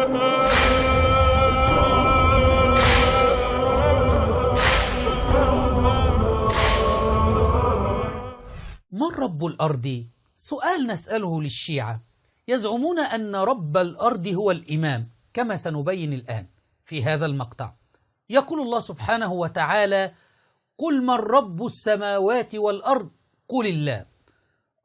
من رب الأرض؟ سؤال نسأله للشيعة. يزعمون أن رب الأرض هو الإمام، كما سنبين الآن في هذا المقطع. يقول الله سبحانه وتعالى: قل من رب السماوات والأرض قل الله.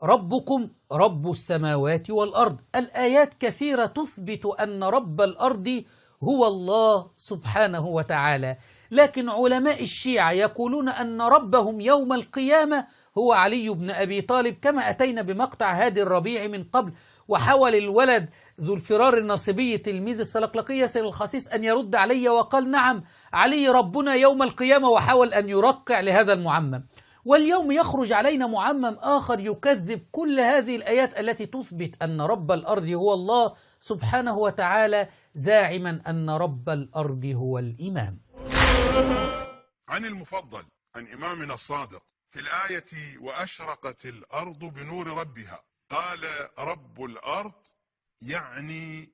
ربكم رب السماوات والأرض. الآيات كثيرة تثبت أن رب الأرض هو الله سبحانه وتعالى، لكن علماء الشيعة يقولون أن ربهم يوم القيامة هو علي بن أبي طالب، كما أتينا بمقطع هادي الربيع من قبل، وحاول الولد ذو الفرار الناصبي تلميذ السلقلقي ياسر الخسيس أن يرد علي وقال: نعم، علي ربنا يوم القيامة، وحاول أن يرقع لهذا المعمم. واليوم يخرج علينا معمم آخر يكذب كل هذه الآيات التي تثبت أن رب الأرض هو الله سبحانه وتعالى، زاعما أن رب الأرض هو الإمام. عن المفضل عن إمامنا الصادق في الآية: وأشرقت الأرض بنور ربها، قال: رب الأرض يعني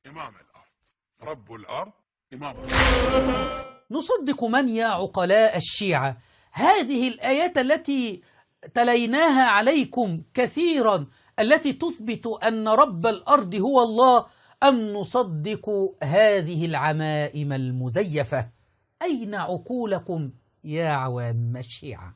إمام الأرض. رب الأرض إمام الأرض. نصدق من يا عقلاء الشيعة هذه الآيات التي تليناها عليكم كثيرا التي تثبت أن رب الأرض هو الله، أم نصدق هذه العمائم المزيفة؟ أين عقولكم يا عوام الشيعة؟